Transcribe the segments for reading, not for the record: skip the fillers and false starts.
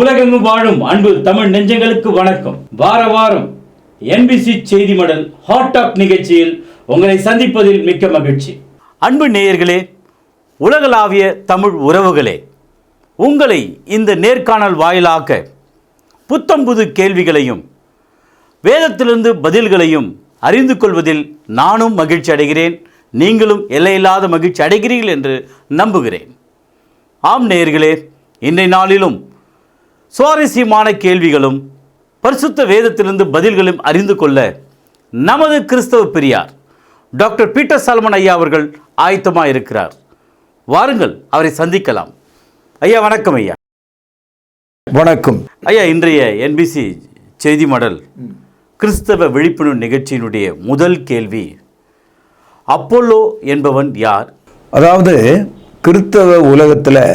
உலகெங்கும் வாழும் அன்பு தமிழ் நெஞ்சங்களுக்கு வணக்கம். வார வாரம் என்பிசி செய்தி மடல் ஹாட் டாக் நிகழ்ச்சியில் உங்களை சந்திப்பதில் மிக்க மகிழ்ச்சி. அன்பு நேயர்களே, உலகளாவிய தமிழ் உறவுகளே, உங்களை இந்த நேர்காணல் வாயிலாக புத்தம்புது கேள்விகளையும் வேதத்திலிருந்து பதில்களையும் அறிந்து கொள்வதில் நானும் மகிழ்ச்சி அடைகிறேன். நீங்களும் எல்லையில்லாத மகிழ்ச்சி அடைகிறீர்கள் என்று நம்புகிறேன். ஆம் நேயர்களே, இன்றைய நாளிலும் சுவாரஸ்யமான கேள்விகளும் பரிசுத்த வேதத்திலிருந்து பதில்களும் அறிந்து கொள்ள நமது கிறிஸ்தவ பெரியார் டாக்டர் பீட்டர் சாலமன் ஐயா அவர்கள் ஆயத்தமாக இருக்கிறார். வாருங்கள், அவரை சந்திக்கலாம். ஐயா வணக்கம். ஐயா வணக்கம். ஐயா, இன்றைய என்பிசி செய்தி மடல் கிறிஸ்தவ விழிப்புணர்வு நிகழ்ச்சியினுடைய முதல் கேள்வி, அப்போலோ என்பவன் யார்? அதாவது கிறிஸ்தவ உலகத்தில்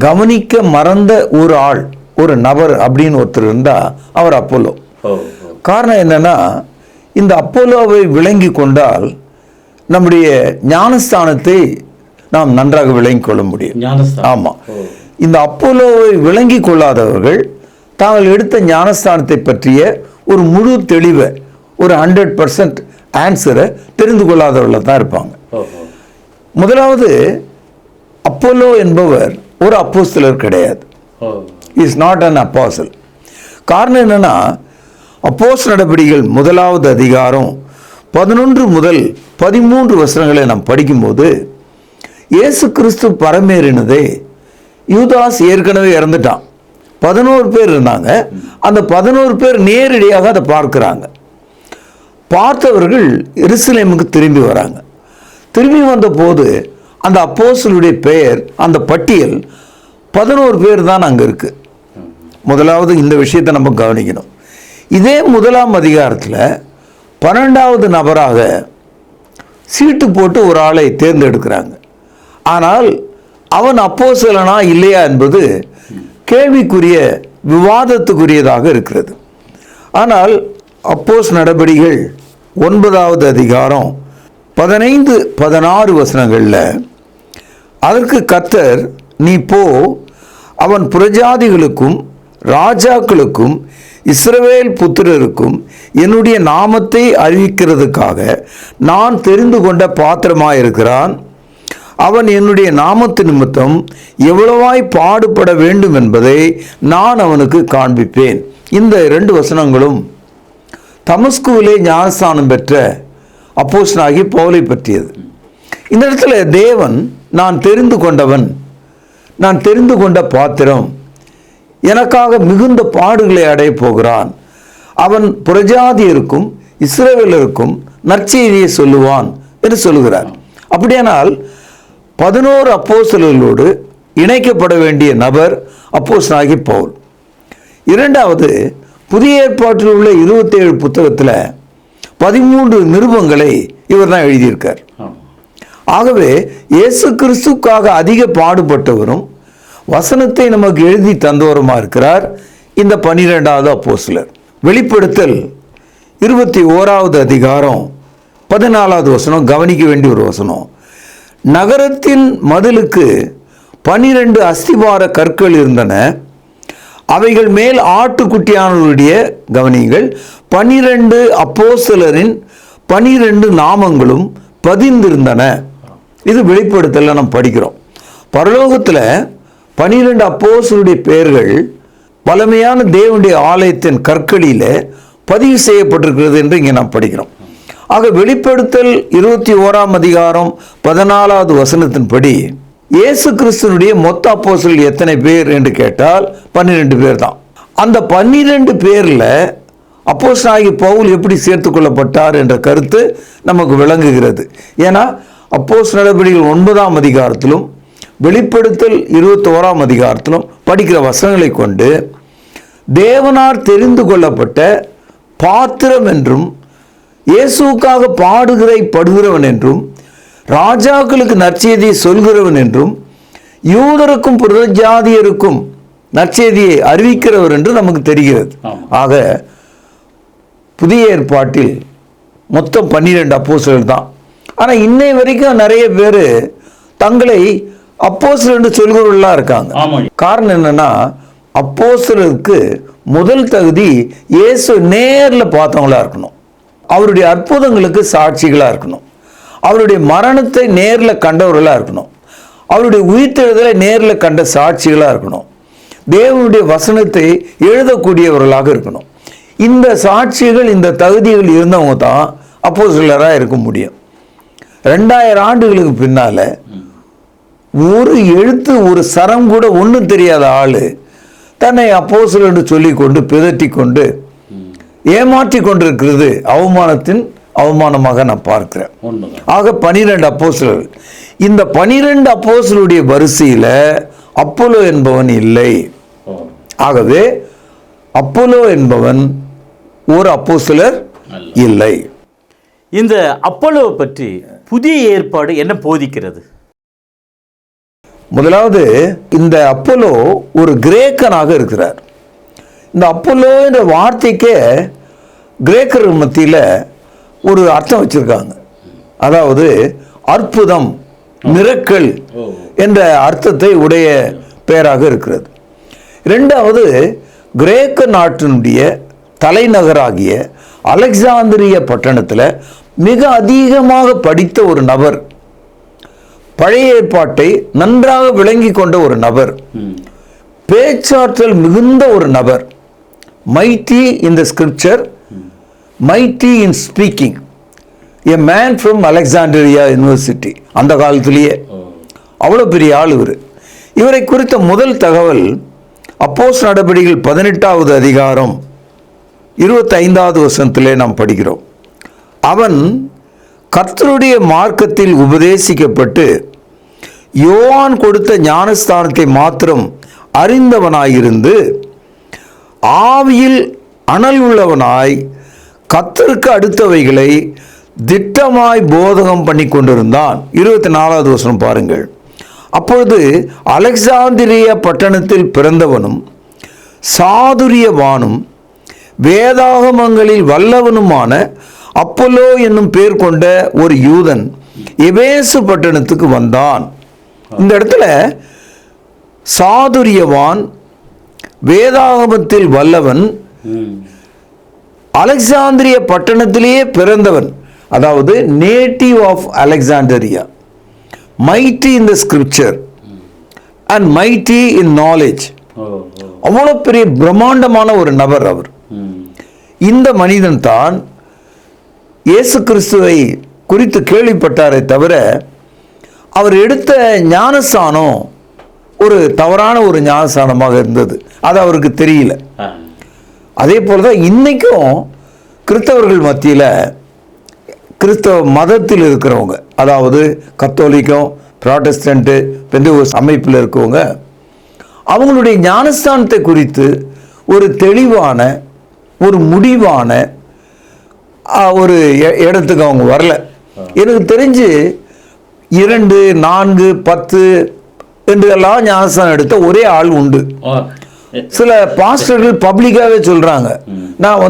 கவனிக்க மறந்த ஒரு ஆள், ஒரு நபர் அப்படின்னு ஒருத்தர் இருந்தால் அவர் அப்போலோ. காரணம் என்னன்னா, இந்த அப்போலோவை விளங்கி கொண்டால் நம்முடைய ஞானஸ்தானத்தை நாம் நன்றாக விளங்கி கொள்ள முடியும். ஆமாம், இந்த அப்போலோவை விளங்கி கொள்ளாதவர்கள் தாங்கள் எடுத்த ஞானஸ்தானத்தை பற்றிய ஒரு முழு தெளிவை, ஒரு 100% ஆன்சரை தெரிந்து கொள்ளாதவர்கள் தான் இருப்பாங்க. முதலாவது, அப்போலோ என்பவர் ஒரு அப்போஸ்தலர் கிடையாது. Is not an apostle. காரணம் என்னன்னா, அப்போஸ்தலர் நடபடிகள் 1வது அதிகாரம் 11 முதல் 13 வசனங்களை நாம் படிக்கும்போது, இயேசு கிறிஸ்து பரமேறினதே யூதாஸ் ஏற்கனவே இறந்துட்டான். 11 பேர் இருந்தாங்க. அந்த 11 பேர் நேரடியாக அதை பார்க்கிறாங்க. பார்த்தவர்கள் எருசலேமுக்கு திரும்பி வராங்க. திரும்பி வந்த போது அந்த அப்போஸ்தலருடைய பெயர், அந்த பட்டியல் 11 பேர் தான் அங்கே இருக்கு. முதலாவது இந்த விஷயத்தை நம்ம கவனிக்கணும். இதே 1ஆம் அதிகாரத்தில் 12வது நபராக சீட்டு போட்டு ஒரு ஆளை தேர்ந்தெடுக்கிறாங்க. ஆனால் அவன் அப்போஸ்தலனா இல்லையா என்பது கேள்விக்குரிய, விவாதத்துக்குரியதாக இருக்கிறது. ஆனால் அப்போஸ்தலர் நடபடிகள் 9வது அதிகாரம் 15, 16 வசனங்களில் அதற்கு கர்த்தர், நீ போ, அவன் புறஜாதிகளுக்கும் ராஜாக்களுக்கும் இஸ்ரவேல் புத்திரருக்கும் என்னுடைய நாமத்தை அறிவிக்கிறதுக்காக நான் தெரிந்து கொண்ட பாத்திரமாயிருக்கிறான். அவன் என்னுடைய நாமத்து நிமித்தம் எவ்வளவாய் பாடுபட வேண்டும் என்பதை நான் அவனுக்கு காண்பிப்பேன். இந்த 2 வசனங்களும் தமஸ்குவிலே ஞானஸ்தானம் பெற்ற அப்போஸ்தலனாகிய பவுலை பற்றியது. இந்த இடத்துல தேவன், நான் தெரிந்து கொண்டவன், நான் தெரிந்து கொண்ட பாத்திரம், எனக்காக மிகுந்த பாடுகளை அடைய போகிறான், அவன் புறஜாதியருக்கும் இஸ்ரவேலருக்கும் நற்செய்தியை சொல்லுவான் என்று சொல்லுகிறார். அப்படியானால் 11 அப்போஸ்தலர்களோடு இணைக்கப்பட வேண்டிய நபர் அப்போஸ்தலனாகிய பவுல். இரண்டாவது, புதிய ஏற்பாட்டில் உள்ள 27 புத்தகத்தில் 13 நிருபங்களை இவர் தான் எழுதியிருக்கார். ஆகவே இயேசு கிறிஸ்துக்காக அதிக பாடுபட்டவரும் வசனத்தை நமக்கு எழுதி தந்தவருமா இருக்கிறார் இந்த 12வது அப்போஸ்தலர். வெளிப்படுத்தல் 21வது அதிகாரம் 14வது வசனம் கவனிக்க வேண்டிய ஒரு வசனம். நகரத்தின் மதிலுக்கு 12 அஸ்திபார கற்கள் இருந்தன, அவைகள் மேல் ஆட்டுக்குட்டியானவருடைய, கவனிங்கள், 12 அப்போஸ்தலரின் 12 நாமங்களும் பதிந்திருந்தன. இது வெளிப்படுத்தல நாம் படிக்கிறோம். பரலோகத்தில் 12 அப்போஸ்தலருடைய பெயர்கள் பழமையான தேவனுடைய ஆலயத்தின் கற்களில் பதிவு செய்யப்பட்டிருக்கிறது என்று இங்கே நாம் படிக்கிறோம். ஆக வெளிப்படுத்தல் 21ஆம் அதிகாரம் 14வது வசனத்தின்படி இயேசு கிறிஸ்துனுடைய மொத்த அப்போஸ்தலர்கள் எத்தனை பேர் என்று கேட்டால் 12 பேர் தான். அந்த 12 பேரில் அப்போஸ்தலனாகிய பவுல் எப்படி சேர்த்து கொள்ளப்பட்டார் என்ற கருத்து நமக்கு விளங்குகிறது. ஏன்னா அப்போஸ்தலர் நடபடிகள் 9ஆம் அதிகாரத்திலும் வெளிப்படுத்தல் 21ஆம் அதிகாரத்திலும் படிக்கிற வசனங்களை கொண்டு தேவனார் தெரிந்து கொள்ளப்பட்ட பாத்திரம் என்றும், இயேசுக்காக படுகிறவன் என்றும், ராஜாக்களுக்கு நற்செய்தியை சொல்கிறவன் என்றும், யூதருக்கும் புறஜாதியருக்கும் நற்செய்தியை அறிவிக்கிறவர் என்று நமக்கு தெரிகிறது. ஆக புதிய ஏற்பாட்டில் மொத்தம் 12 அப்போஸ்தலர்கள் தான். ஆனால் இன்னை வரைக்கும் நிறைய பேர் தங்களை அப்போஸ்தலர் என்று சொல்கிறவர்களாக இருக்காங்க. காரணம் என்னன்னா, அப்போஸ்தலருக்கு முதல் தகுதி இயேசு நேரில் பார்த்தவங்களா இருக்கணும், அவருடைய அற்புதங்களுக்கு சாட்சிகளாக இருக்கணும், அவருடைய மரணத்தை நேரில் கண்டவர்களாக இருக்கணும், அவருடைய உயிர்த்தெழுதலை நேரில் கண்ட சாட்சிகளாக இருக்கணும், தேவனுடைய வசனத்தை எழுதக்கூடியவர்களாக இருக்கணும். இந்த சாட்சிகள், இந்த தகுதிகள் இருந்தவங்க தான் அப்போஸ்தலராக இருக்க முடியும். 2000 ஆண்டுகளுக்கு பின்னால் ஒரு எழுத்து, ஒரு சரம் கூட ஒன்றும் தெரியாத ஆள் தன்னை அப்போஸ்தலர் என்று சொல்லிக்கொண்டு பிதற்றி கொண்டு ஏமாற்றி கொண்டிருக்கிறது அவமானத்தின் அவமானமாக நான் பார்க்கிறேன். ஆக 12 அப்போஸ்தலர்கள். இந்த 12 அப்போஸ்தலருடைய வரிசையில் அப்போலோ என்பவன் இல்லை. ஆகவே அப்போலோ என்பவன் ஒரு அப்போஸ்தலர் இல்லை. இந்த அப்போலோவை பற்றி புதிய ஏற்பாடு என்ன போதிக்கிறது? முதலாவது, இந்த அப்போலோ ஒரு கிரேக்கனாக இருக்கிறார். இந்த அப்போலோ என்ற வார்த்தைக்கே கிரேக்கர் மத்தியில் ஒரு அர்த்தம் வச்சிருக்காங்க. அதாவது அற்புதம், மிரக்கல் என்ற அர்த்தத்தை உடைய பெயராக இருக்கிறது. இரண்டாவது, கிரேக்க நாட்டினுடைய தலைநகராகிய அலெக்சாந்திரிய பட்டணத்தில் மிக அதிகமாக படித்த ஒரு நபர், பழைய ஏற்பாட்டை நன்றாக விளங்கி கொண்ட ஒரு நபர், பேச்சாற்றல் மிகுந்த ஒரு நபர், mighty in the scripture, mighty in speaking, a man from Alexandria university. அந்த காலத்திலேயே அவ்வளோ பெரிய ஆள் இவர். இவரை குறித்த முதல் தகவல் அப்போஸ்தலர் நடபடிகள் 18வது அதிகாரம் 25வது வசனத்திலே நாம் படிக்கிறோம். அவன் கர்த்தருடைய மார்க்கத்தில் உபதேசிக்கப்பட்டு யோவான் கொடுத்த ஞானஸ்தானத்தை மாத்திரம் அறிந்தவனாயிருந்து ஆவியில் அனல் உள்ளவனாய் கர்த்தருக்கு அடுத்தவைகளை திட்டமாய் போதகம் பண்ணி கொண்டிருந்தான். 24வது வசனம் பாருங்கள். அப்பொழுது அலெக்சாந்திரிய பட்டணத்தில் பிறந்தவனும் சாதுரியவானும் வேதாகமங்களில் வல்லவனுமான அப்போலோ என்னும் பேர் கொண்ட ஒரு யூதன் எபேசு பட்டணத்துக்கு வந்தான். இந்த இடத்துல சாதுரியவான், வேதாகமத்தில் வல்லவன், அலெக்சாந்திரிய பட்டணத்திலேயே பிறந்தவன், அதாவது native of Alexandria, mighty in the scripture and mighty in knowledge. அவ்வளோ பெரிய பிரம்மாண்டமான ஒரு நபர் அவர். இந்த மனிதன் தான் இயேசு கிறிஸ்துவை குறித்து கேள்விப்பட்டாரே தவிர அவர் எடுத்த ஞானஸ்தானம் ஒரு தவறான ஒரு ஞானஸ்தானமாக இருந்தது, அது அவருக்கு தெரியல. அதே போல தான் இன்னைக்கும் கிறிஸ்தவர்கள் மத்தியில், கிறிஸ்தவ மதத்தில் இருக்கிறவங்க, அதாவது கத்தோலிக்கம், புராட்டஸ்டன்ட்டு, பெந்தகோஸ்து அமைப்பில் இருக்கவங்க, அவங்களுடைய ஞானஸ்தானத்தை குறித்து ஒரு தெளிவான, ஒரு முடிவான ஒரு இடத்துக்கு அவங்க வரல. எனக்கு தெரிஞ்சு 2, 4, 10 என்று எல்லாம் ஞானஸ்தானம் எடுத்த ஒரே ஆள் உண்டு. சில பாஸ்டர்கள் பப்ளிக்காவே சொல்றாங்க, நான்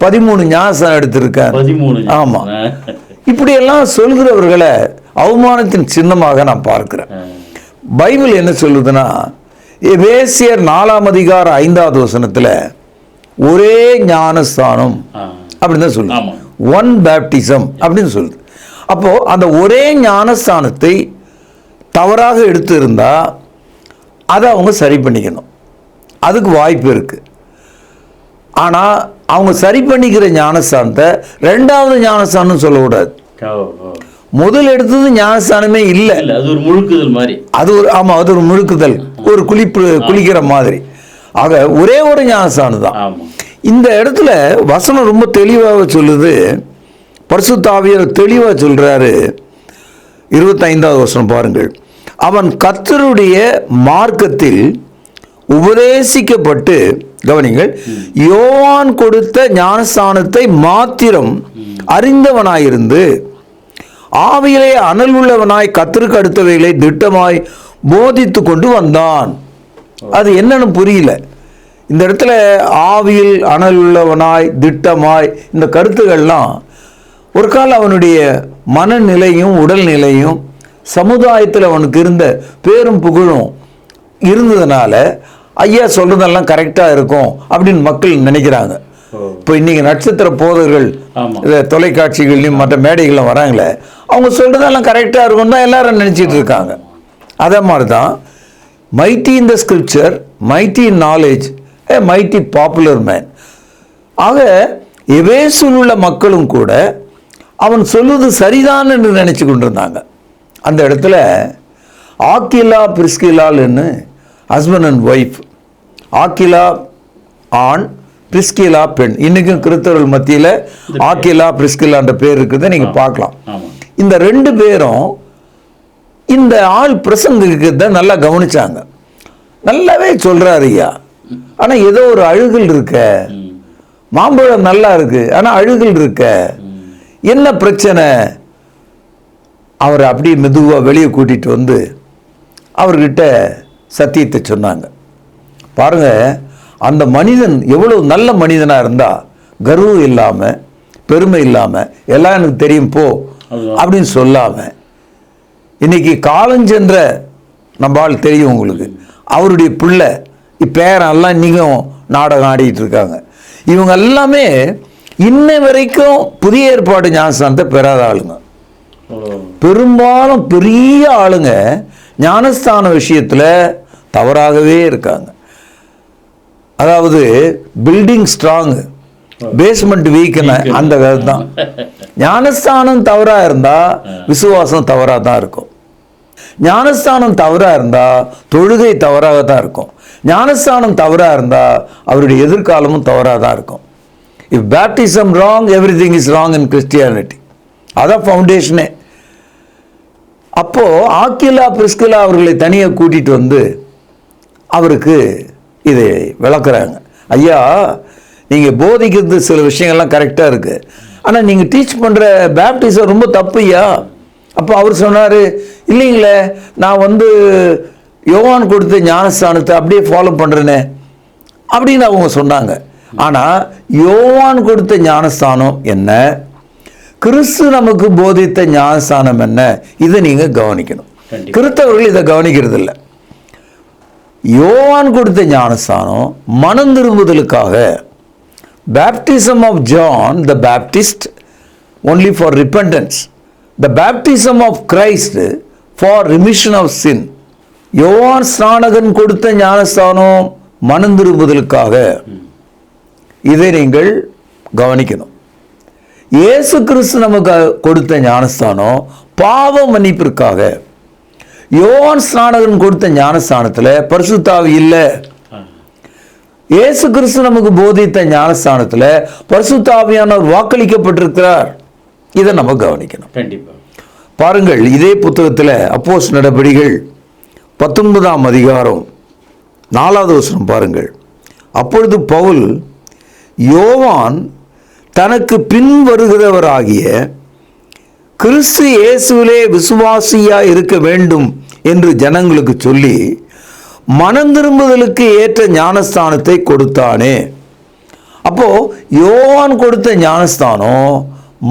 13 ஞானஸ்தானம் எடுத்திருக்கேன். ஆமா, இப்படி எல்லாம் சொல்கிறவர்களை அவமானத்தின் சின்னமாக நான் பார்க்கிறேன். பைபிள் என்ன சொல்லுதுன்னா, எபேசியர் 4ஆம் அதிகாரம் 5வது வசனத்துல ஒரே ஞானஸ்தானம் அப்படின்னு தான் சொல்லுது, ஒன் பேப்டிசம் அப்படின்னு சொல்லுது. அப்போ அந்த ஒரே ஞானஸ்தானத்தை தவறாக எடுத்து இருந்தா அதை அவங்க சரி பண்ணிக்கணும், அதுக்கு வாய்ப்பு இருக்கு. ஆனா அவங்க சரி பண்ணிக்கிற ஞானஸ்தானத்தை 2வது ஞானஸ்தானம் சொல்லக்கூடாது. முதல் எடுத்தது ஞானஸ்தானமே இல்லை, அது ஒரு முழுக்குதல் மாதிரி. அது ஒரு, ஆமா, அது ஒரு முழுக்குதல், ஒரு குளிக்கிற மாதிரி. ஆக ஒரே ஒரு ஞானஸ்தானம் தான். இந்த இடத்துல வசனம் ரொம்ப தெளிவாக சொல்லுது, பரிசுத்த ஆவியார் தெளிவாக சொல்றாரு. 25வது வசனம் பாருங்கள். அவன் கர்த்தருடைய மார்க்கத்தில் உபதேசிக்கப்பட்டு, கவனிங்கள், யோவான் கொடுத்த ஞானஸ்தானத்தை மாத்திரம் அறிந்தவனாயிருந்து ஆவியிலே அனல் உள்ளவனாய் கர்த்தருக்கு அடுத்தவைகளை திட்டமாய் போதித்து கொண்டு வந்தான். அது என்னன்னு புரியல. இந்த இடத்துல ஆவியில் அனல் உள்ளவனாய், திட்டமாய், இந்த கருத்துக்கள்லாம் ஒரு கால அவனுடைய மனநிலையும் உடல்நிலையும் சமுதாயத்தில் அவனுக்கு இருந்த பேரும் புகழும் இருந்ததுனால ஐயா சொல்றதெல்லாம் கரெக்டா இருக்கும் அப்படின்னு மக்கள் நினைக்கிறாங்க. இப்போ இன்னைக்கு நட்சத்திர போதர்கள் தொலைக்காட்சிகள்லையும் மற்ற மேடைகளும் வராங்களே, அவங்க சொல்றதெல்லாம் கரெக்டா இருக்கும் தான் எல்லாரும் நினைச்சிட்டு இருக்காங்க. அதே மாதிரி தான் mighty in the scripture, mighty in knowledge, A mighty popular man. ஆக எபேசில் உள்ள மக்களும் கூட அவன் சொல்லுவது சரிதான் என்று நினைச்சு கொண்டிருந்தாங்க. அந்த இடத்துல ஆக்கிலா பிரிஸ்கிலால்னு ஹஸ்பண்ட் அண்ட் ஒய்ஃப், ஆக்கிலா ஆண், பிரிஸ்கிலா பெண். இன்னைக்கும் கிறிஸ்தவர்கள் மத்தியில் ஆக்கிலா பிரிஸ்கிலான்ற பேர் இருக்குது, நீங்க பார்க்கலாம். இந்த ரெண்டு பேரும் இந்த ஆள் பிரசங்கிக்கிறத நல்லா கவனிச்சாங்க. நல்லாவே சொல்றாரு ஐயா, ஆனா ஏதோ ஒரு அழுகல் இருக்க, மாம்பழம் நல்லா இருக்கு ஆனா அழுகல் இருக்க, என்ன பிரச்சனை? அவர் அப்படியே மெதுவாக வெளியே கூட்டிட்டு வந்து அவர்கிட்ட சத்தியத்தை சொன்னாங்க. பாருங்க, அந்த மனிதன் எவ்வளவு நல்ல மனிதனா இருந்தா, கர்வம் இல்லாம, பெருமை இல்லாம, எல்லாம் எனக்கு தெரியும் போ அப்படின்னு சொல்லாம, இன்னைக்கு காலஞ்சென்ற நம்மால் தெரியும் உங்களுக்கு, அவருடைய பிள்ளை பேரெல்லாம் இன்னைக்கும் நாடகம் ஆடிட்டு இருக்காங்க. இவங்க எல்லாமே இன்ன வரைக்கும் புதிய ஏற்பாடு ஞானஸ்தானத்தை பெறாத ஆளுங்க. பெரும்பாலும் பெரிய ஆளுங்க ஞானஸ்தான விஷயத்துல தவறாகவே இருக்காங்க. அதாவது பில்டிங் ஸ்ட்ராங், பேஸ்மெண்ட் வீக்னு அந்த கதை தான். ஞானஸ்தானம் தவறா இருந்தா விசுவாசம் தவறா தான் இருக்கும். ஞானஸ்தானம் தவறா இருந்தா தொழுகை தவறாக தான் இருக்கும். ஞானஸ்தானம் தவறா இருந்தா அவருடைய எதிர்காலமும் தவறா தான் இருக்கும். If baptism wrong, everything is wrong in Christianity. அதான் ஃபவுண்டேஷனே. அப்போ ஆக்கிலா பிரிஸ்கிலா அவர்களை தனியாக கூட்டிட்டு வந்து அவருக்கு இதை விளக்குறாங்க. ஐயா, நீங்க போதிக்கிறது சில விஷயங்கள்லாம் கரெக்டா இருக்கு, ஆனா நீங்க டீச் பண்ற பேப்டிசம் ரொம்ப தப்பு ஐயா. அப்போ அவர் சொன்னாரு, இல்லைங்களே நான் யோவான் கொடுத்த ஞானஸ்தானத்தை அப்படியே ஃபாலோ பண்றேனே அப்படின்னு அவங்க சொன்னாங்க. ஆனா யோவான் கொடுத்த ஞானஸ்தானம் என்ன, கிறிஸ்து நமக்கு போதித்த ஞானஸ்தானம் என்ன, இதை நீங்க கவனிக்கணும். கிறிஸ்தவர்கள் இதை கவனிக்கிறது இல்லை. யோவான் கொடுத்த ஞானஸ்தானம் மனம் திரும்புதலுக்காக, baptism of John the Baptist only for repentance, the baptism of Christ for remission of sin. யோவான் ஸ்நானகன் கொடுத்த ஞானஸ்தானம் மனம் திரும்புதலுக்காக, இதை நீங்கள் கவனிக்கணும். இயேசு கிறிஸ்து நமக்கு கொடுத்த ஞானஸ்தானம் பாவ மன்னிப்பிற்காக. யோவான் ஸ்நானகன் கொடுத்த ஞானஸ்தானத்துல பரிசுத்த ஆவி இல்லை. இயேசு கிறிஸ்து நமக்கு போதித்த ஞானஸ்தானத்துல பரிசுத்த ஆவியானவர் வாக்களிக்கப்பட்டிருக்கிறார். இதை நம்ம கவனிக்கணும். கண்டிப்பா பாருங்கள், இதே புத்தகத்துல அப்போஸ்தலர் நடபடிகள் 19ஆம் அதிகாரம் 4வது வசனம் பாருங்கள். அப்பொழுது பவுல், யோவான் தனக்கு பின் வருகிறவராகிய கிறிஸ்து இயேசுவிலே விசுவாசியா இருக்க வேண்டும் என்று ஜனங்களுக்கு சொல்லி மனம் திரும்புதலுக்கு ஏற்ற ஞானஸ்தானத்தை கொடுத்தானே. அப்போ யோவான் கொடுத்த ஞானஸ்தானம்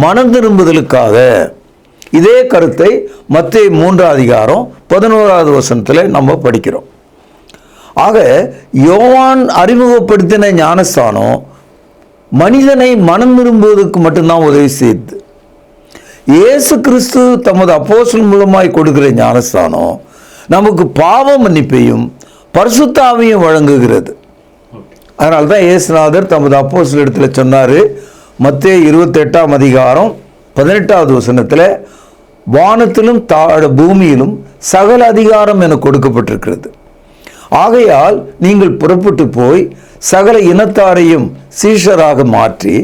மனம் திரும்புதலுக்காக. இதே கருத்தை மத்தேயு 3ஆம் அதிகாரம் 11வது வசனத்தில் நம்ம படிக்கிறோம். ஆக யோவான் அறிமுகப்படுத்தின ஞானஸ்தானம் மனிதனை மனம் திரும்புவதற்கு மட்டும்தான் உதவி செய்யுது. இயேசு கிறிஸ்து தமது அப்போஸ்தலர் மூலமாய் கொடுக்கிற ஞானஸ்தானம் நமக்கு பாவ மன்னிப்பையும் பரிசுத்த ஆவியையும் வழங்குகிறது. அதனால தான் இயேசுநாதர் தமது அப்போஸ்தலரிடத்தில் சொன்னார், மத்தேயு 28ஆம் அதிகாரம் 18வது வசனத்தில், வானத்திலும் பூமியிலும் சகல அதிகாரம் என கொடுக்கப்பட்டிருக்கிறது. ஆகையால் நீங்கள் புறப்பட்டு போய் சகல இனத்தாரையும் சீஷராக மாற்றி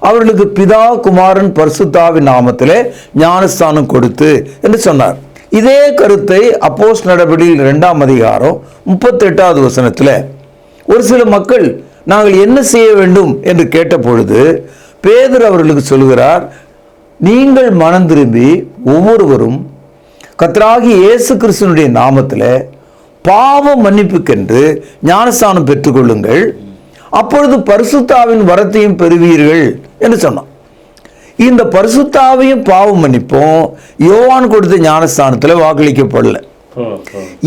அவர்களுக்கு பிதா குமாரன் பரிசுத்த ஆவியின் நாமத்திலே ஞானஸ்தானம் கொடுத்து என்று சொன்னார். இதே கருத்தை அப்போஸ்தலர் நடபடிகள் 2ஆம் அதிகாரம் 38வது வசனத்தில் ஒரு சில மக்கள் நாங்கள் என்ன செய்ய வேண்டும் என்று கேட்ட பொழுது பேதுரு அவர்களுக்கு சொல்கிறார், நீங்கள் மனம் திரும்பி ஒவ்வொருவரும் கர்த்தராகிய இயேசு கிறிஸ்துவினுடைய நாமத்தில் பாவ மன்னிப்புக்கென்று ஞானஸ்தானம் பெற்றுக்கொள்ளுங்கள், அப்பொழுது பரிசுத்த ஆவியின் வரத்தையும் பெறுவீர்கள் என்று சொன்னான். இந்த பரிசுத்த ஆவியும் பாவ மன்னிப்பும் யோவான் கொடுத்த ஞானஸ்தானத்தில் வாக்களிக்கப்படல.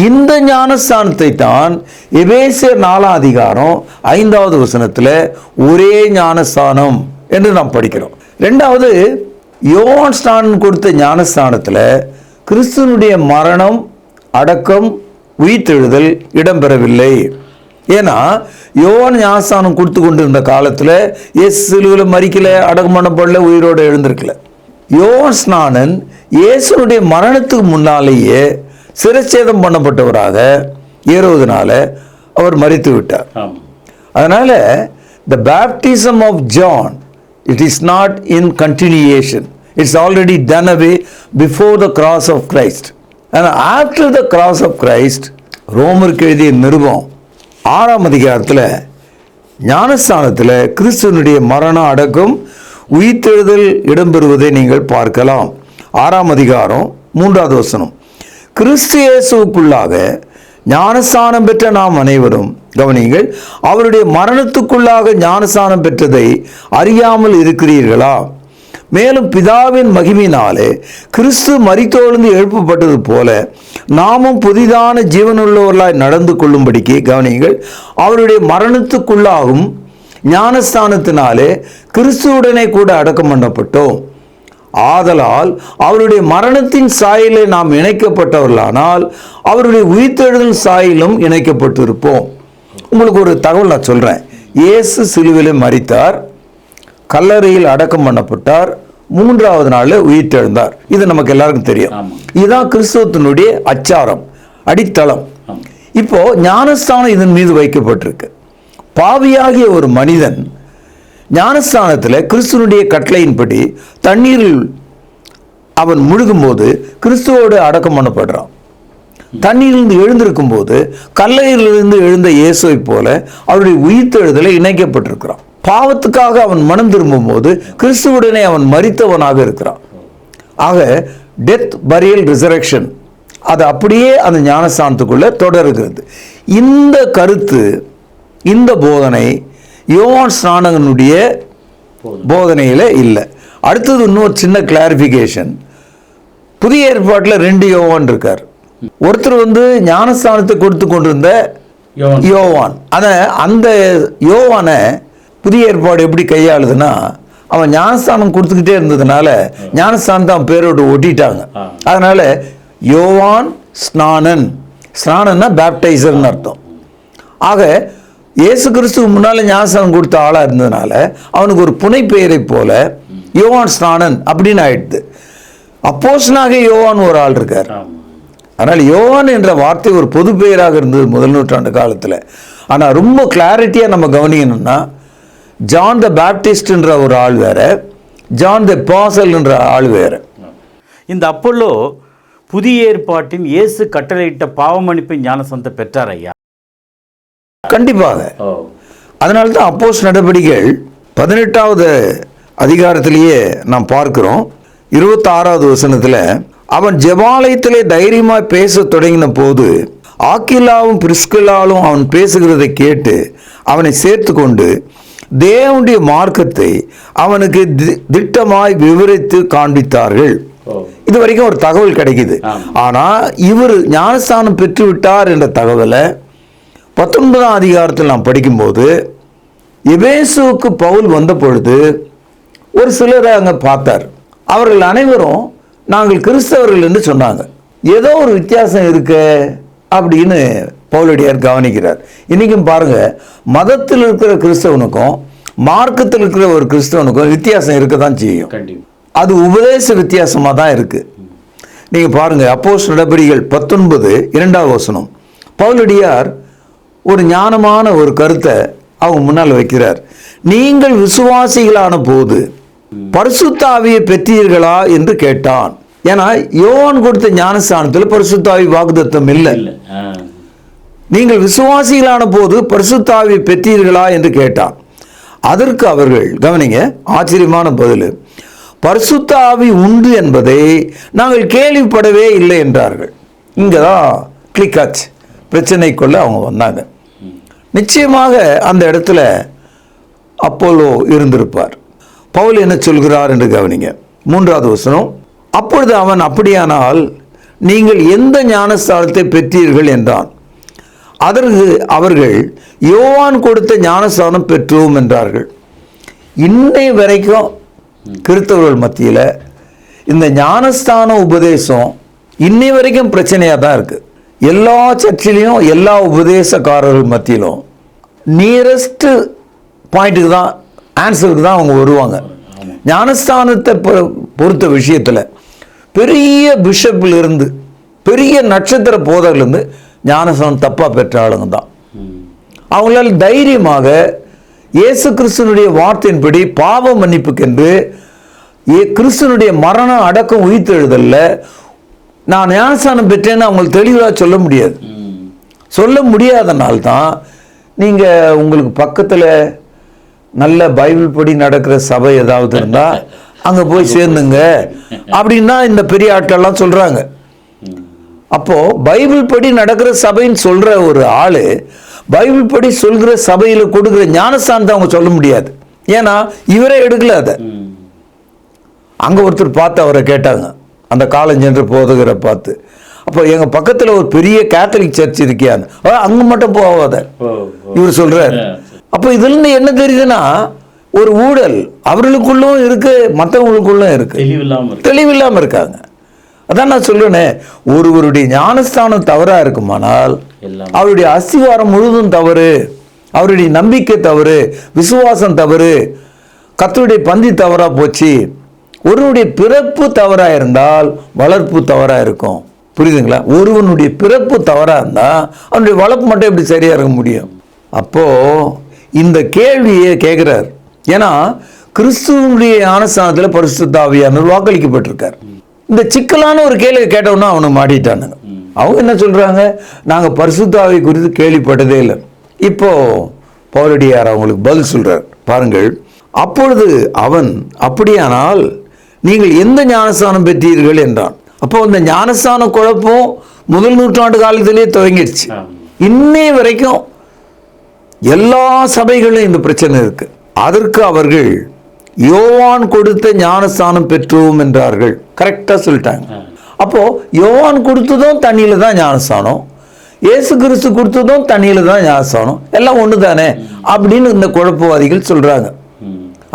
இந்த ஞானஸ்தானத்தை தான் எபேசியர் 4ஆம் அதிகாரம் 5வது வசனத்துல ஒரே ஞானஸ்தானம் என்று நாம் படிக்கிறோம். இரண்டாவது, யோவான் ஸ்நானன் கொடுத்த ஞானஸ்தானத்துல கிறிஸ்துவனுடைய மரணம், அடக்கம், உயிர்த்தெழுதல் இடம்பெறவில்லை. ஏன்னா யோவான் ஞானஸ்தானம் கொடுத்து கொண்டிருந்த காலத்துல இயேசு சிலுவையில் மரிக்கல, அடக்கம் பண்ணப்படல, உயிரோடு எழுந்திருக்கல. யோவான் ஸ்நானன் இயேசுனுடைய மரணத்துக்கு முன்னாலேயே சிரச்சேதம் பண்ணப்பட்டவராக ஏறுவதனால அவர் மரித்து விட்டார். அதனால the baptism of John, it is not in continuation, it's already done away before the cross of Christ. And after the cross of Christ, ரோமருக்கு எழுதிய நிருபம் 6ஆம் அதிகாரத்தில் ஞானஸ்தானத்தில் கிறிஸ்துவனுடைய மரணம், அடக்கம், உயிர்த்தெழுதல் இடம்பெறுவதை நீங்கள் பார்க்கலாம். 6ஆம் அதிகாரம் 3வது வசனம், கிறிஸ்து இயேசுவுக்குள்ளாக ஞானஸ்தானம் பெற்ற நாம் அனைவரும், கவனிங்கள், அவருடைய மரணத்துக்குள்ளாக ஞானஸ்தானம் பெற்றதை அறியாமல் இருக்கிறீர்களா? மேலும் பிதாவின் மகிமையினாலே கிறிஸ்து மரித்தெழுந்து எழுப்பப்பட்டது போல நாமும் புதிதான ஜீவனுள்ளவர்களாய் நடந்து கொள்ளும்படிக்கு, கவனிங்கள், அவருடைய மரணத்துக்குள்ளாகும் ஞானஸ்தானத்தினாலே கிறிஸ்துவுடனே கூட அடக்கம் பண்ணப்பட்டோம். ஆதலால் அவருடைய மரணத்தின் சாயலை நாம் இணைக்கப்பட்டவர்களானால் அவருடைய உயிர்த்தெழுதல் சாயிலும் இணைக்கப்பட்டிருப்போம். உங்களுக்கு ஒரு தகவல் நான் சொல்றேன். இயேசு சிலுவையிலே மரித்தார், கல்லறையில் அடக்கம் பண்ணப்பட்டார், 3வது நாள் உயிர்த்தெழுந்தார். இது நமக்கு எல்லாருக்கும் தெரியும். இதுதான் கிறிஸ்துவத்தினுடைய அச்சாரம், அடித்தளம். இப்போ ஞானஸ்தானம் இதன் மீது வைக்கப்பட்டிருக்கு. பாவியாகிய ஒரு மனிதன் ஞானஸ்தானத்தில் கிறிஸ்துவனுடைய கட்டளையின்படி தண்ணீரில் அவன் முழுகும் போது கிறிஸ்துவோடு அடக்கம் பண்ணப்படுறான். தண்ணீரிலிருந்து எழுந்திருக்கும் போது கல்லறையிலிருந்து எழுந்த இயேசுவை போல அவருடைய உயிர்த்தெழுதலை இணைக்கப்பட்டிருக்கிறான். பாவத்துக்காக அவன் மனம் திரும்பும் போது கிறிஸ்துவுடனே அவன் மரித்தவனாக இருக்கிறான். ஆக டெத், பரியல், ரிசரக்ஷன் அது அப்படியே அந்த ஞானஸ்தானத்துக்குள்ள தொடருகிறது. இந்த கருத்து, இந்த போதனை யோவான் ஸ்நானகனுடைய போதனையில் இல்லை. அடுத்தது இன்னொரு சின்ன கிளாரிஃபிகேஷன். புதிய ஏற்பாட்டில் 2 யோவான் இருக்கார். ஒருத்தர் ஞானஸ்தானத்தை கொடுத்து கொண்டிருந்த யோவான். அந்த யோவானை புதிய ஏற்பாடு எப்படி கையாளுதுன்னா, அவன் ஞானஸ்தானம் கொடுத்துக்கிட்டே இருந்ததுனால ஞானஸ்தானத்தை அவன் பேரோடு ஒட்டிட்டாங்க. அதனால யோவான் ஸ்நானன், ஸ்நானன்னா பேப்டைசர்னு அர்த்தம். ஆக இயேசு கிறிஸ்துக்கு முன்னால ஞானஸ்தானம் கொடுத்த ஆளா இருந்ததுனால அவனுக்கு ஒரு புனை பெயரை போல யோவான் ஸ்நானன் அப்படின்னு ஆயிடுது. அப்போஸ்தலனாக யோவான் ஒரு ஆள் இருக்கார். அதனால் யோவான் என்ற வார்த்தை ஒரு பொது பெயராக இருந்தது முதல் நூற்றாண்டு காலத்தில். ஆனால் ரொம்ப கிளாரிட்டியாக நம்ம கவனிக்கணும்னா, ஜான் த பேப்டிஸ்ட் என்ற ஒரு ஆள் வேற, ஜான் த அப்பாசல் என்ற ஆள் வேற. இந்த அப்போலோ புதிய ஏற்பாட்டின் இயேசு கட்டளையிட்ட பாவமன்னிப்பு ஞானஸ்தானத்தை பெற்றார் ஐயா. கண்டிப்பாக. அதனால தான் அப்போஸ்தலர் நடபடிகள் 18வது அதிகாரத்திலேயே நாம் பார்க்கிறோம். 26வது வசனத்தில், அவன் ஜெபாலயத்திலே தைரியமாய் பேச தொடங்கின போது ஆக்கிலாவும் பிரிஸ்கில்லாவும் அவன் பேசுகிறதை கேட்டு அவனை சேர்த்து கொண்டு தேவனுடைய மார்க்கத்தை அவனுக்கு திட்டமாய் விவரித்து காண்பித்தார்கள். இது வரைக்கும் ஒரு தகவல் கிடைக்குது. ஆனா இவர் ஞானஸ்தானம் பெற்று விட்டார் என்ற தகவலை 19ஆம் அதிகாரத்தில் நாம் படிக்கும்போது, எபேசுவுக்கு பவுல் வந்த பொழுது ஒரு சிலரை அங்கே பார்த்தார். அவர்கள் அனைவரும் நாங்கள் கிறிஸ்தவர்கள் என்று சொன்னாங்க. ஏதோ ஒரு வித்தியாசம் இருக்கு அப்படின்னு பவுலடியார் கவனிக்கிறார். இன்னைக்கும் பாருங்க, மதத்தில் இருக்கிற கிறிஸ்தவனுக்கும் மார்க்கத்தில் இருக்கிற ஒரு கிறிஸ்தவனுக்கும் வித்தியாசம் இருக்க தான் செய்யும். அது உபதேச வித்தியாசமாக தான் இருக்கு. நீங்க பாருங்க, அப்போஸ்தலர் நடபடிகள் 19 2வது வசனம், பவுலடியார் ஒரு ஞானமான ஒரு கருத்தை அவங்க முன்னால் வைக்கிறார். நீங்கள் விசுவாசிகளான போது பரிசுத்த ஆவியை பெற்றீர்களா என்று கேட்டான். ஏன்னா யோவான் கொடுத்த ஞானஸ்தானத்தில் பரிசுத்த ஆவி வாக்குத்தத்தம் இல்லை. நீங்கள் விசுவாசிகளான போது பரிசுத்த ஆவியை பெற்றீர்களா என்று கேட்டான். அதற்கு அவர்கள், கவனிங்க, ஆச்சரியமான பதில், பரிசுத்த ஆவி உண்டு என்பதை நாங்கள் கேள்விப்படவே இல்லை என்றார்கள். இங்கதான் கிளிக் ஆச்சு, பிரச்சனைக்குள்ள அவங்க வந்தாங்க. நிச்சயமாக அந்த இடத்துல அப்போலோ இருந்திருப்பார். பவுல் என்ன சொல்கிறார் என்று கவனிங்க. 3வது வசனம், அப்பொழுது அவன், அப்படியானால் நீங்கள் எந்த ஞானஸ்தானத்தை பெற்றீர்கள் என்றான். அதற்கு அவர்கள் யோவான் கொடுத்த ஞானஸ்தானம் பெற்றோம் என்றார்கள். இன்னை வரைக்கும் கிறிஸ்தவர்கள் மத்தியில் இந்த ஞானஸ்தான உபதேசம் இன்னை வரைக்கும் பிரச்சனையாக தான் இருக்குது. எல்லா சர்ச்சிலையும் எல்லா உபதேசக்காரர்கள் மத்தியிலும் நியரஸ்ட் பாயிண்ட்டுக்கு தான், ஆன்சருக்கு தான் அவங்க வருவாங்க. ஞானஸ்தானத்தை பொறுத்த விஷயத்தில் பெரிய பிஷப்லேருந்து பெரிய நட்சத்திர போதர்லேருந்து ஞானஸ்தானம் தப்பாக பெற்ற ஆளுங்க தான். அவங்களால் தைரியமாக இயேசு கிறிஸ்துனுடைய வார்த்தையின்படி பாவ மன்னிப்புக்கென்று கிறிஸ்துனுடைய மரணம் அடக்கம் உயிர்த்தெழுதல்ல நான் ஞானஸ்தானம் பெற்றேன்னு அவங்களுக்கு தெளிவாக சொல்ல முடியாது. சொல்ல முடியாதனால்தான் நீங்கள் உங்களுக்கு பக்கத்தில் நல்ல பைபிள் படி நடக்கிற சபை ஏதாவது இருந்தால் அங்கே போய் சேர்ந்துங்க அப்படின்னா இந்த பெரிய ஆட்கள்லாம் சொல்கிறாங்க. அப்போது பைபிள் படி நடக்கிற சபைன்னு சொல்கிற ஒரு ஆள் பைபிள் படி சொல்கிற சபையில் கொடுக்குற ஞானஸ்தானத்தை அவங்க சொல்ல முடியாது. ஏன்னா இவரே எடுக்கல அதை. அங்கே ஒருத்தர் பார்த்து அவரை கேட்டாங்க, அந்த காலஞ்சென்று போதுகிற பார்த்து, அப்போ எங்கள் பக்கத்தில் ஒரு பெரிய கேத்தலிக் சர்ச் இருக்கியான்னு, அங்கே மட்டும் போகாத இவர் சொல்கிறார். அப்போ இதுலேருந்து என்ன தெரியுதுன்னா ஒரு ஊழல் அவர்களுக்குள்ளும் இருக்கு, மற்றவங்களுக்குள்ளும் இருக்கு, தெளிவில்லாமல் இருக்காங்க. அதான் நான் சொல்லுவேனே, ஒருவருடைய ஞானஸ்தானம் தவறாக இருக்குமானால் அவருடைய அஸ்திவாரம் முழுதும் தவறு, அவருடைய நம்பிக்கை தவறு, விசுவாசம் தவறு, கர்த்தருடைய பந்தி தவறாக போச்சு. ஒருவனுடைய பிறப்பு தவறாக இருந்தால் வளர்ப்பு தவறாக இருக்கும். புரியுதுங்களா? ஒருவனுடைய பிறப்பு தவறாக இருந்தால் அவனுடைய வளர்ப்பு மட்டும் எப்படி சரியாக இருக்க முடியும்? அப்போது இந்த கேள்வியை கேட்குறார். ஏன்னா கிறிஸ்துவனுடைய ஞானஸ்தானத்தில் பரிசுத்த ஆவியானவர் வாக்களிக்கப்பட்டிருக்கார். இந்த சிக்கலான ஒரு கேள்வி கேட்டவுன்னா அவனை மாட்டிட்டானுங்க. அவங்க என்ன சொல்கிறாங்க, நாங்கள் பரிசுத்த ஆவி குறித்து கேள்விப்பட்டதே இல்லை. இப்போது பவுலடியார் அவங்களுக்கு பதில் சொல்கிறார் பாருங்கள். அப்பொழுது அவன், அப்படியானால் நீங்கள் எந்த ஞானஸ்தானம் பெற்றீர்கள் என்றான். அப்போ அந்த ஞானஸ்தான குழப்பம் முதல் நூற்றாண்டு காலத்திலேயே துவங்கிடுச்சு. இன்னே வரைக்கும் எல்லா சபைகளிலும் இந்த பிரச்சனை இருக்கு. அதற்கு அவர்கள் யோவான் கொடுத்த ஞானஸ்தானம் பெற்றோம் என்றார்கள். கரெக்டாக சொல்லிட்டாங்க. அப்போ யோவான் கொடுத்ததும் தண்ணியில தான் ஞானஸ்தானம், இயேசு கிறிஸ்து கொடுத்ததும் தண்ணியில தான் ஞானஸ்தானம், எல்லாம் ஒன்று தானே அப்படின்னு இந்த குழப்பவாதிகள் சொல்றாங்க.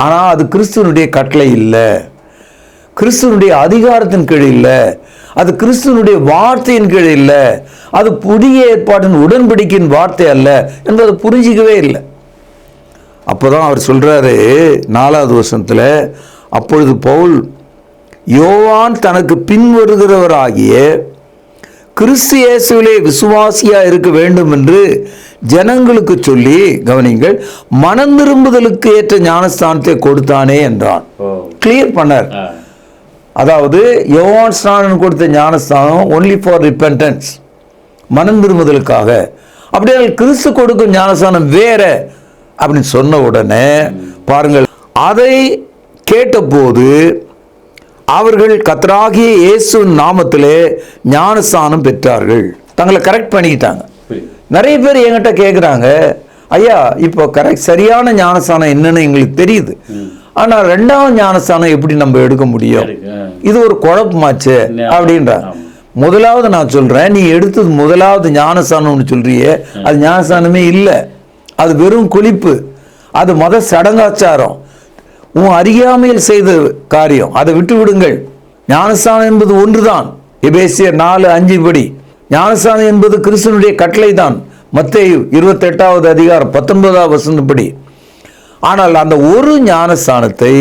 ஆனால் அது கிறிஸ்துவனுடைய கட்டளை இல்லை, கிறிஸ்துவனுடைய அதிகாரத்தின் கீழ் இல்லை, அது கிறிஸ்துவனுடைய வார்த்தையின் கீழ் இல்லை, அது புதிய ஏற்பாட்டின் உடன்படிக்கையின் வார்த்தை அல்ல என்பதை புரிஞ்சிக்கவே இல்லை. அப்போதான் அவர் சொல்றாரு 4வது வசனத்தில், அப்பொழுது பவுல் யோவான் தனக்கு பின் வருகிறவராகிய கிறிஸ்து இயேசுவிலே விசுவாசியா இருக்க வேண்டும் என்று ஜனங்களுக்கு சொல்லி, கவனிங்கள், மனம் திரும்புதலுக்கு ஏற்ற ஞானஸ்தானத்தை கொடுத்தானே என்றான். கிளியர் பண்ணார். அதாவது யோவான் ஸ்நானன் கொடுத்த ஞானஸ்தானம் ஒன்லி ஃபார் ரிப்பென்டன்ஸ், மனம் திரும்புதலுக்காக. அப்படியே கிறிஸ்து கொடுக்கும் ஞானஸ்தானம் வேற அப்படின்னு சொன்ன உடனே பாருங்கள், அதை கேட்டபோது அவர்கள் கர்த்தராகிய இயேசு நாமத்திலே ஞானஸ்தானம் பெற்றார்கள். தங்களை கரெக்ட் பண்ணிக்கிட்டாங்க. நிறைய பேர் என்கிட்ட கேட்குறாங்க, ஐயா இப்போ கரெக்ட் சரியான ஞானஸ்தானம் என்னன்னு எங்களுக்கு தெரியுது, ஆனால் 2வது ஞானஸ்தானம் எப்படி நம்ம எடுக்க முடியும், இது ஒரு குழப்பமாச்சு அப்படின்றாங்க. முதலாவது நான் சொல்றேன், நீ எடுத்தது முதலாவது ஞானஸ்தானம்னு சொல்றியே, அது ஞானஸ்தானமே இல்லை, அது வெறும் குளிப்பு, அது மத சடங்காச்சாரம், உன் அறியாமையில் செய்த காரியம், அதை விட்டு விடுங்கள். ஞானஸ்தானம் என்பது ஒன்றுதான். எபேசியர் 4:5 படி ஞானஸ்தானம் என்பது கிறிஸ்துவனுடைய கட்டளை தான். மத்தேயு 28வது அதிகாரம் 19வது வசனம் படி. ஆனால் அந்த ஒரு ஞானஸ்தானத்தை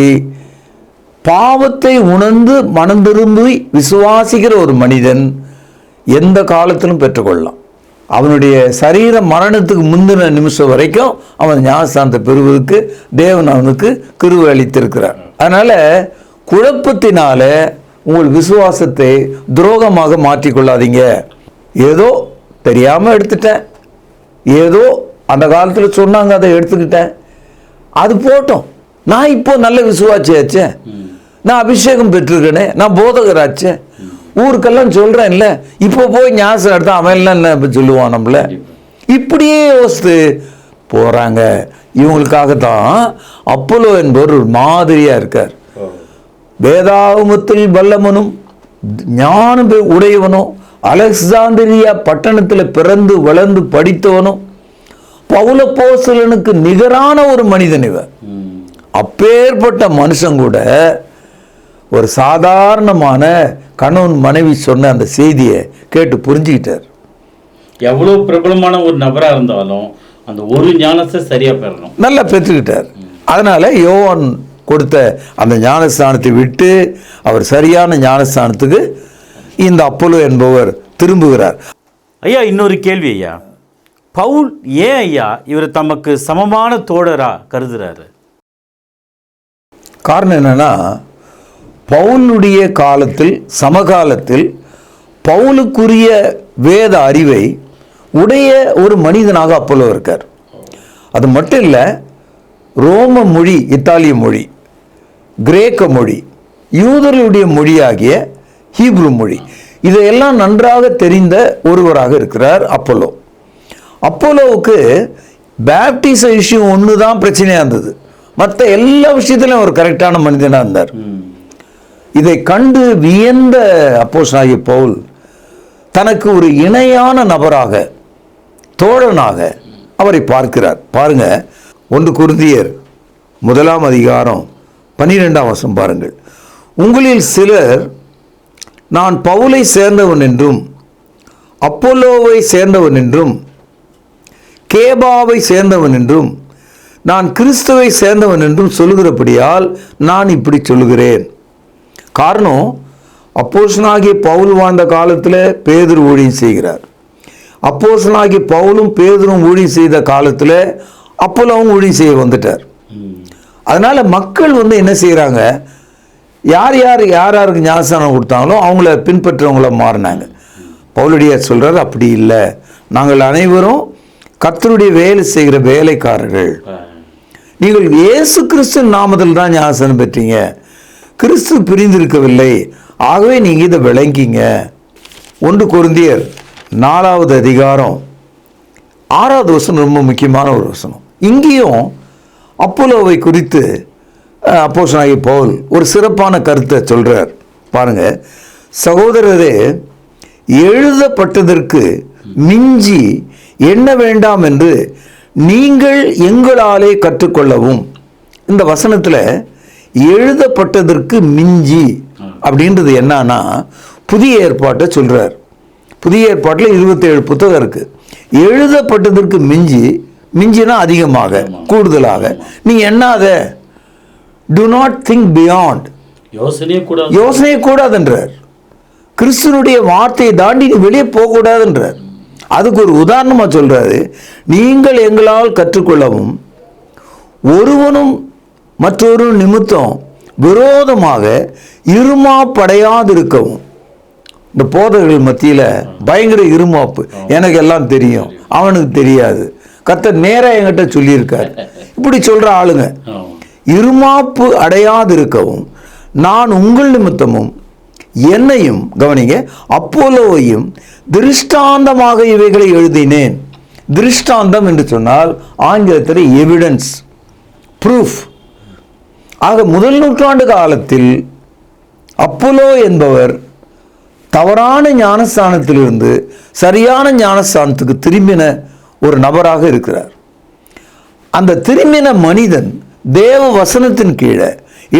பாவத்தை உணர்ந்து மனம் திரும்பி விசுவாசிக்கிற ஒரு மனிதன் எந்த காலத்திலும் பெற்றுக்கொள்ளலாம். அவனுடைய சரீர மரணத்துக்கு முந்தின நிமிஷம் வரைக்கும் அவன் ஞானஸ்தானத்தை பெறுவதற்கு தேவன் அவனுக்கு கிருபை அளித்திருக்கிறார். அதனால குழப்பத்தினால உங்கள் விசுவாசத்தை துரோகமாக மாற்றிக்கொள்ளாதீங்க. ஏதோ தெரியாமல் எடுத்துட்டேன், ஏதோ அந்த காலத்தில் சொன்னாங்க அதை எடுத்துக்கிட்டேன், அது போட்டோம், நான் இப்போ நல்ல விசுவாசியாச்சேன், நான் அபிஷேகம் பெற்றிருக்கேனே, நான் போதகராச்சேன், ஊருக்கெல்லாம் சொல்றேன் இல்ல, இப்போ போய் ஞாபகம் எடுத்தா அவன் எல்லாம் என்ன சொல்லுவான் நம்மள, இப்படியே யோசித்து போறாங்க. இவங்களுக்காகத்தான் அப்போலோ என்பவர் ஒரு மாதிரியா இருக்கார். வேதாகமத்தில் வல்லமனும் ஞானம் உடையவனும் அலெக்சாந்திரியா பட்டணத்தில் பிறந்து வளர்ந்து படித்தவனும் பவுலப்போஸ்தலனுக்கு நிகரான ஒரு மனிதன் இவன். அப்பேற்பட்ட மனுஷன் கூட ஒரு சாதாரணமான கணவன் மனைவி சொன்ன அந்த செய்தியை கேட்டு புரிஞ்சுக்கிட்டார். எவ்வளவு பிரபலமான ஒரு நபரா இருந்தாலும் அந்த ஒரு ஞானத்தை சரியா பெறணும், நல்லா பெற்றுக்கிட்டார். அதனால யோவான் கொடுத்த அந்த ஞானஸ்தானத்தை விட்டு அவர் சரியான ஞானஸ்தானத்துக்கு இந்த அப்போலோ என்பவர் திரும்புகிறார். ஐயா, இன்னொரு கேள்வி ஐயா, பவுல் ஏன் ஐயா இவர் தமக்கு சமமான தோழரா கருதுறாரு? காரணம் என்னன்னா, பவுலுடைய காலத்தில் சமகாலத்தில் பவுலுக்குரிய வேத அறிவை உடைய ஒரு மனிதனாக அப்போலோ இருக்கார். அது மட்டும் இல்லை, ரோம மொழி, இத்தாலிய மொழி, கிரேக்க மொழி, யூதர்களுடைய மொழியாகிய ஹீப்ரு மொழி, இதையெல்லாம் நன்றாக தெரிந்த ஒருவராக இருக்கிறார் அப்போலோ. அப்போலோவுக்கு பேப்டிச விஷயம் ஒன்று தான் பிரச்சனையாக இருந்தது, மற்ற எல்லா விஷயத்திலும் ஒரு கரெக்டான மனிதனாக இருந்தார். இதை கண்டு வியந்த அப்போஸ்தலனாகிய பவுல் தனக்கு ஒரு இணையான நபராக, தோழனாக அவரை பார்க்கிறார். பாருங்க, 1 கொரிந்தியர் 1 அதிகாரம் 12ஆம் வசனம் பாருங்கள். உங்களில் சிலர் நான் பவுலை சேர்ந்தவன் என்றும் அப்போலோவை சேர்ந்தவன் என்றும் கேபாவை சேர்ந்தவன் என்றும் நான் கிறிஸ்துவை சேர்ந்தவன் என்றும் சொல்லுகிறபடியால் நான் இப்படி சொல்லுகிறேன். காரணம், அப்போஸ்தலனாகிய பவுல் வாழ்ந்த காலத்தில் பேதுரு ஊழியம் செய்கிறார். அப்போஸ்தலனாகிய பவுலும் பேதுரும் ஊழியம் செய்த காலத்தில் அப்போலோவும் ஊழியம் செய்ய வந்துட்டார். அதனால மக்கள் என்ன செய்கிறாங்க, யாருக்கு ஞானஸ்தானம் கொடுத்தாங்களோ அவங்கள பின்பற்றவங்கள மாறினாங்க. பவுலடியார் சொல்றாரு, அப்படி இல்லை, நாங்கள் அனைவரும் கர்த்தருடைய வேலை செய்கிற வேலைக்காரர்கள். நீங்கள் இயேசு கிறிஸ்து நாமத்தில் தான் ஞானஸ்தானம் பெற்றீங்க, கிறிஸ்து பிரிந்திருக்கவில்லை. ஆகவே நீங்கள் இதை விளங்கிங்க. 1 கொரிந்தியர் 4 அதிகாரம் 6வது வசனம் ரொம்ப முக்கியமான ஒரு வசனம். இங்கேயும் அப்போலோவை குறித்து அப்போஸ்தலனாகிய பவுல் ஒரு சிறப்பான கருத்தை சொல்றார். பாருங்க, சகோதரரே, எழுதப்பட்டதற்கு மிஞ்சி எண்ண வேண்டாம் என்று நீங்கள் எங்களாலே கற்றுக்கொள்ளவும். இந்த வசனத்தில் எழுதப்பட்டதற்கு மிஞ்சி அப்படின்றது என்னன்னா, புதிய ஏற்பாட்டை சொல்றார். புதிய ஏற்பாட்டில் 27 புத்தகம் இருக்கு. எழுதப்பட்டதற்கு மிஞ்சினா அதிகமாக, கூடுதலாக நீ எண்ணாத. டு நாட் திங்க் பியாண்ட், யோசனையே கூடாதுன்றார். கிறிஸ்துவனுடைய வார்த்தையை தாண்டி நீ வெளியே போகக்கூடாதுன்றார். அதுக்கு ஒரு உதாரணமா சொல்றாரு, நீங்கள் எங்களால் கற்றுக்கொள்ளவும் ஒருவனும் மற்றொரு நிமித்தம் விரோதமாக இருமாப்படையாதிருக்கவும். இந்த போதகர்கள் மத்தியில் பயங்கர இருமாப்பு, எனக்கு எல்லாம் தெரியும், அவனுக்கு தெரியாது, கர்த்தர் நேரா என்கிட்ட சொல்லியிருக்கார், இப்படி சொல்ற ஆளுங்க. இருமாப்பு அடையாதிருக்கவும் நான் உங்கள் நிமித்தமும் என்னையும், கவனிங்க, அப்போலோவையும் திருஷ்டாந்தமாக இவைகளை எழுதினேன். திருஷ்டாந்தம் என்று சொன்னால் ஆங்கிலத்தில் எவிடன்ஸ், ப்ரூஃப். ஆக முதல் நூற்றாண்டு காலத்தில் அப்போலோ என்பவர் தவறான ஞானஸ்தானத்திலிருந்து சரியான ஞானஸ்தானத்துக்கு திரும்பின ஒரு நபராக இருக்கிறார். அந்த திரும்பின மனிதன் தேவ வசனத்தின் கீழே,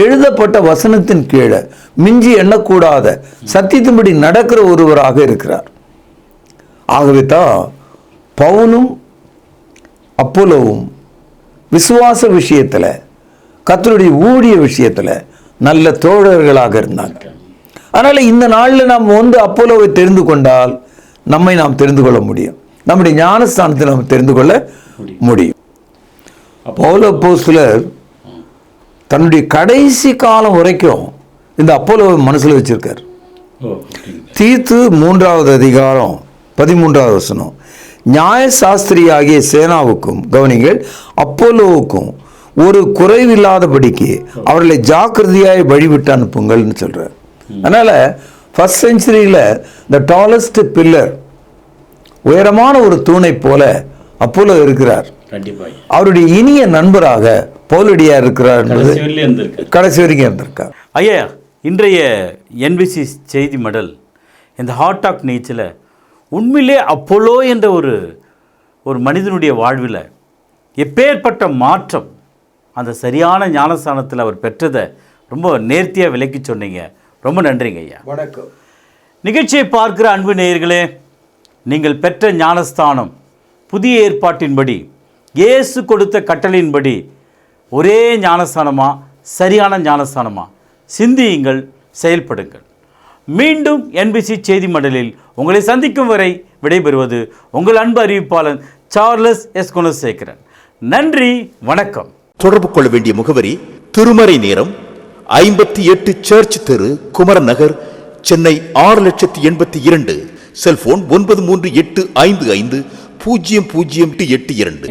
எழுதப்பட்ட வசனத்தின் கீழே மிஞ்சி எண்ணக்கூடாத சத்தியத்தின்படி நடக்கிற ஒருவராக இருக்கிறார். ஆகவே தான் பவுலும் அப்போலோவும் விசுவாச விஷயத்தில், கர்த்தருடைய ஊழிய விஷயத்தில் நல்ல தோழர்களாக இருந்தாங்க. அதனால் இந்த நாளில் நாம் அப்போலோவை தெரிந்து கொண்டால் நம்மை நாம் தெரிந்து கொள்ள முடியும், நம்முடைய ஞானஸ்தானத்தை நாம் தெரிந்து கொள்ள முடியும். பவுல் அப்போஸ்தலர் தன்னுடைய கடைசி காலம் வரைக்கும் இந்த அப்போலோவை மனசில் வச்சிருக்கார். தீத்து 3வது அதிகாரம் 13வது வசனம், நியாய சாஸ்திரியாகிய சேனாவுக்கும், கவனிங்கள், அப்போலோவுக்கும் ஒரு குறைவில்லாதபடிக்கு அவர்களை ஜாக்கிரதையாய் வழிவிட்டு அனுப்புங்கள்னு சொல்றார். அதனால ஃபர்ஸ்ட் செஞ்சுரியில் த டாலஸ்ட் பில்லர், உயரமான ஒரு தூணை போல அப்போலோ இருக்கிறார். அவருடைய இனிய நண்பராக பவுலடியார் இருக்கிறார் என்பது கடைசி வரைக்கும் இருந்திருக்கார். ஐயா, இன்றைய என்பிசி செய்தி மடல் இந்த ஹாட் டாக் நிகழ்ச்சியில் உண்மையிலே அப்போலோ என்ற ஒரு மனிதனுடைய வாழ்வில் எப்பேற்பட்ட மாற்றம் அந்த சரியான ஞானஸ்தானத்தில் அவர் பெற்றதை ரொம்ப நேர்த்தியாக விளக்கி சொன்னீங்க. ரொம்ப நன்றிங்க ஐயா. வணக்கம். நிகழ்ச்சியை பார்க்கிற அன்பு நேயர்களே, நீங்கள் பெற்ற ஞானஸ்தானம் புதிய ஏற்பாட்டின்படி இயேசு கொடுத்த கட்டளையின்படி ஒரே ஞானஸ்தானமா, சரியான ஞானஸ்தானமா? சிந்தியுங்கள், செயல்படுங்கள். மீண்டும் என்பிசி செய்தி மடலில் உங்களை சந்திக்கும் வரை விடைபெறுவது உங்கள் அன்பு அறிவிப்பாளன் சார்லஸ் எஸ் குணசேகரன். நன்றி, வணக்கம். தொடர்பு கொள்ள வேண்டிய முகவரி: திருமறை நேரம், 58 சர்ச் தெரு, குமரன் நகர், சென்னை 6,82,000. செல்போன் 9385500882.